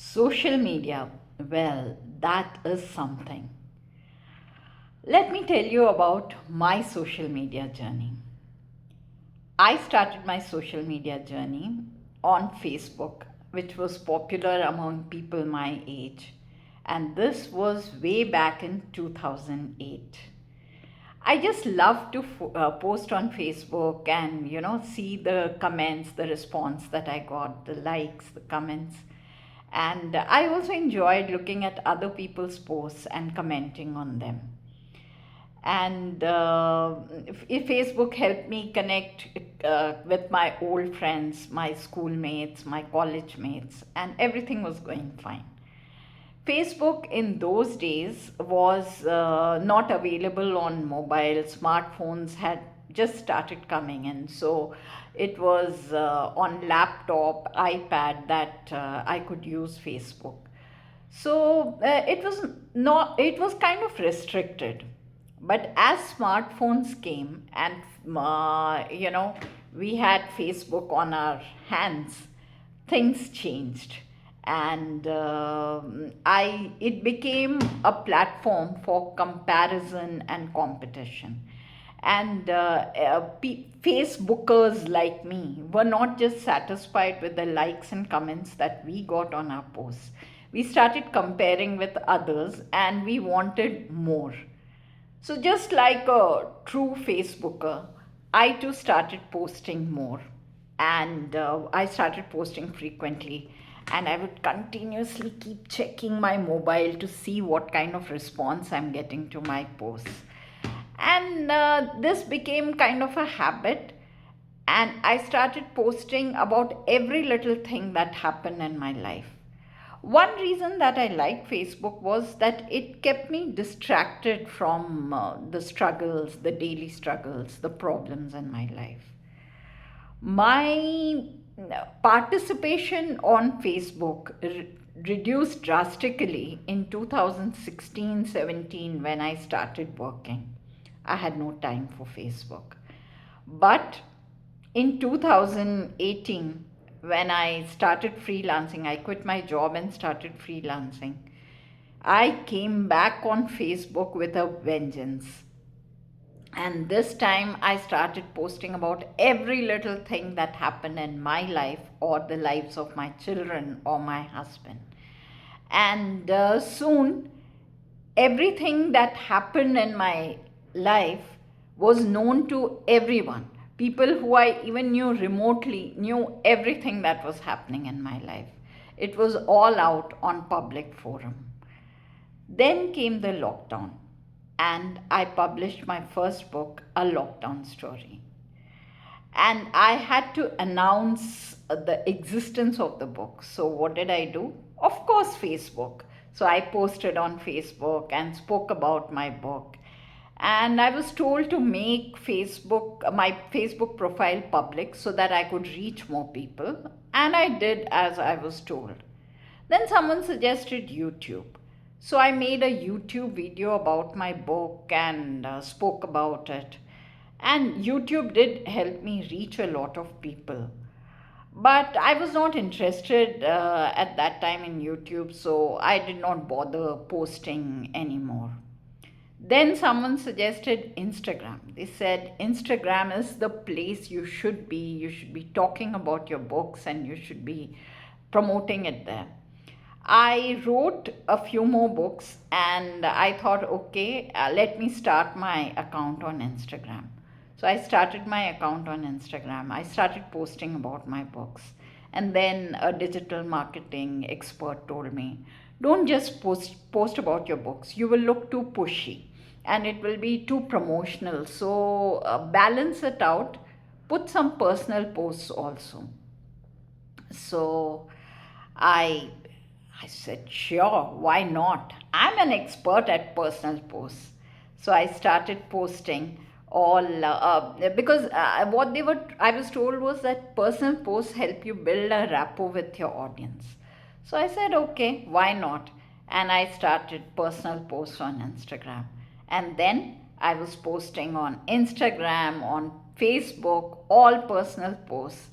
Social media, well, that is something. Let me tell you about my social media journey. I started my social media journey on Facebook, which was popular among people my age, and this was way back in 2008. I just love to post on Facebook and see the comments, the response that I got, the likes, the comments. And I also enjoyed looking at other people's posts and commenting on them. And Facebook helped me connect with my old friends, my schoolmates, my college mates, and everything was going fine. Facebook in those days was not available on mobile. Smartphones had just started coming in. So it was on laptop, iPad that I could use Facebook. So it was kind of restricted. But as smartphones came and we had Facebook on our hands, things changed, and I it became a platform for comparison and competition. And Facebookers like me were not just satisfied with the likes and comments that we got on our posts. We started comparing with others and we wanted more. So, just like a true Facebooker, I too started posting more, and I started posting frequently. And I would continuously keep checking my mobile to see what kind of response I'm getting to my posts. And this became kind of a habit, and I started posting about every little thing that happened in my life. One reason that I liked Facebook was that it kept me distracted from the struggles, the daily struggles, the problems in my life. My participation on Facebook reduced drastically in 2016-17 when I started working. I had no time for Facebook. But in 2018, when I started freelancing, I quit my job and started freelancing. I came back on Facebook with a vengeance. And this time I started posting about every little thing that happened in my life or the lives of my children or my husband. And soon, everything that happened in my life was known to everyone. People who I even knew remotely knew everything that was happening in my life. It was all out on public forum. Then came the lockdown, and I published my first book, A Lockdown Story. And I had to announce the existence of the book. So, what did I do? Of course, Facebook. So, I posted on Facebook and spoke about my book. And I was told to make my Facebook profile public so that I could reach more people. And I did as I was told. Then someone suggested YouTube. So I made a YouTube video about my book and spoke about it. And YouTube did help me reach a lot of people. But I was not interested at that time in YouTube, so I did not bother posting anymore. Then someone suggested Instagram. They said Instagram is the place you should be. You should be talking about your books and you should be promoting it there. I wrote a few more books and I thought, okay, let me start my account on Instagram. So I started my account on Instagram. I started posting about my books. And then a digital marketing expert told me, don't just post about your books. You will look too pushy and it will be too promotional. So balance it out. Put some personal posts also. So I I said, sure, why not? I'm an expert at personal posts. So I started posting all because I was told was that personal posts help you build a rapport with your audience. So I said, okay, why not? And I started personal posts on Instagram. And then I was posting on Instagram, on Facebook, all personal posts.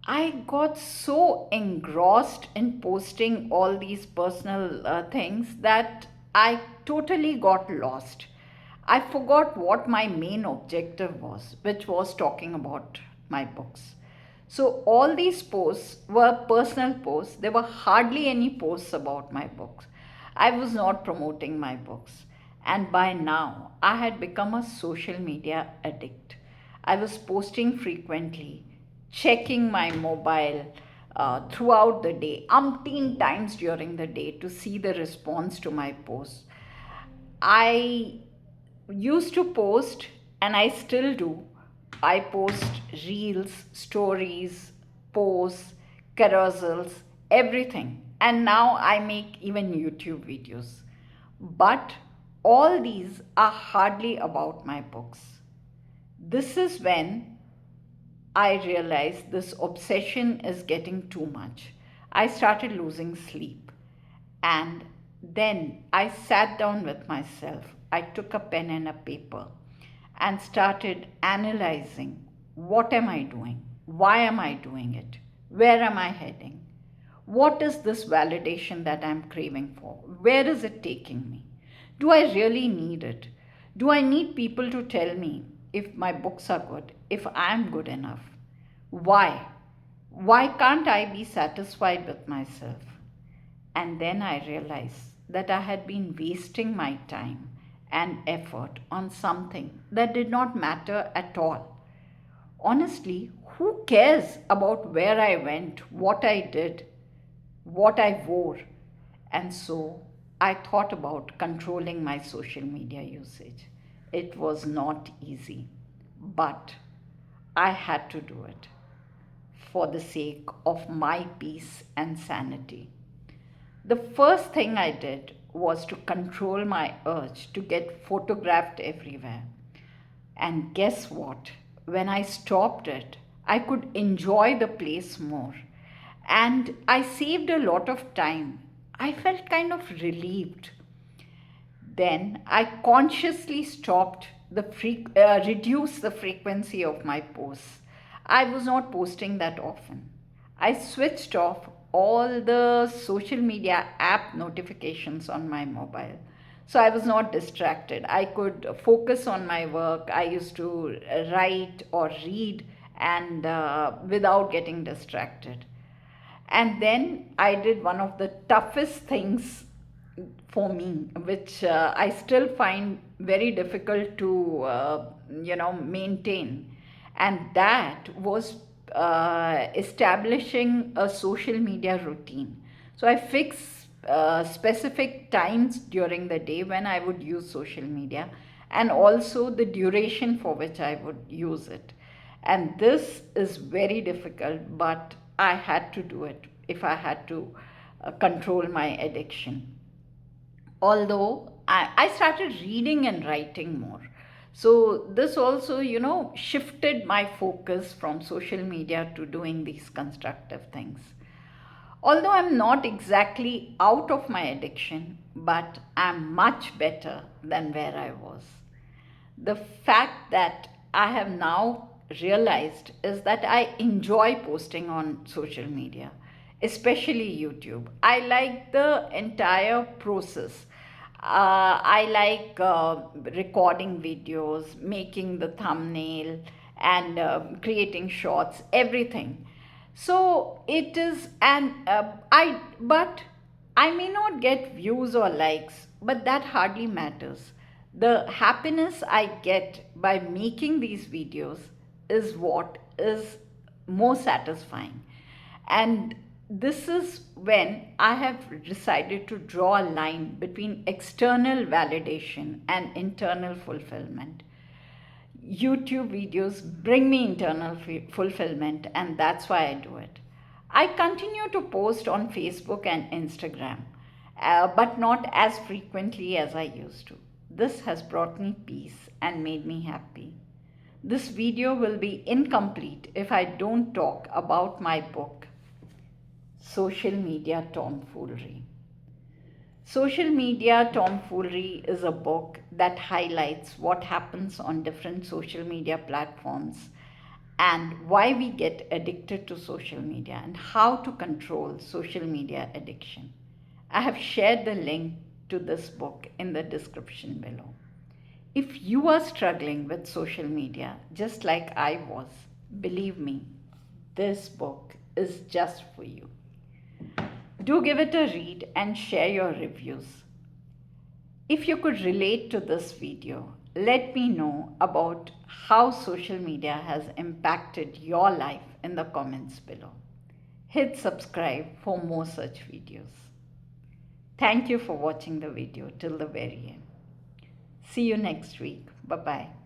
I got so engrossed in posting all these personal things that I totally got lost. I forgot what my main objective was, which was talking about my books. So, all these posts were personal posts. There were hardly any posts about my books. I was not promoting my books. And by now, I had become a social media addict. I was posting frequently, checking my mobile throughout the day, umpteen times during the day to see the response to my posts. I used to post, and I still do. I post reels, stories, posts, carousels, everything. And now I make even YouTube videos. But all these are hardly about my books. This is when I realized this obsession is getting too much. I started losing sleep. And then I sat down with myself. I took a pen and a paper and started analyzing, what am I doing? Why am I doing it? Where am I heading? What is this validation that I'm craving for? Where is it taking me? Do I really need it? Do I need people to tell me if my books are good, if I'm good enough? Why? Why can't I be satisfied with myself? And then I realized that I had been wasting my time and effort on something that did not matter at all. Honestly, who cares about where I went, what I did, what I wore? And so I thought about controlling my social media usage. It was not easy, but I had to do it for the sake of my peace and sanity. The first thing I did was to control my urge to get photographed everywhere. And guess what? When I stopped it, I could enjoy the place more. And I saved a lot of time. I felt kind of relieved. Then I consciously reduced the frequency of my posts. I was not posting that often. I switched off all the social media app notifications on my mobile. So I was not distracted. I could focus on my work. I used to write or read and without getting distracted. And then I did one of the toughest things for me, which I still find very difficult to, maintain. And that was establishing a social media routine. So I fix specific times during the day when I would use social media, and also the duration for which I would use it. And this is very difficult, but I had to do it if I had to control my addiction. Although I started reading and writing more. So this also, shifted my focus from social media to doing these constructive things. Although I'm not exactly out of my addiction, but I'm much better than where I was. The fact that I have now realized is that I enjoy posting on social media, especially YouTube. I like the entire process. I like recording videos, making the thumbnail, and creating shorts, everything. So it is, but I may not get views or likes, but that hardly matters. The happiness I get by making these videos is what is more satisfying. And this is when I have decided to draw a line between external validation and internal fulfillment. YouTube videos bring me internal fulfillment, and that's why I do it. I continue to post on Facebook and Instagram, but not as frequently as I used to. This has brought me peace and made me happy. This video will be incomplete if I don't talk about my book, Social Media Tomfoolery. Social Media Tomfoolery is a book that highlights what happens on different social media platforms and why we get addicted to social media and how to control social media addiction. I have shared the link to this book in the description below. If you are struggling with social media just like I was, believe me, this book is just for you. Do give it a read and share your reviews. If you could relate to this video, let me know about how social media has impacted your life in the comments below. Hit subscribe for more such videos. Thank you for watching the video till the very end. See you next week. Bye bye.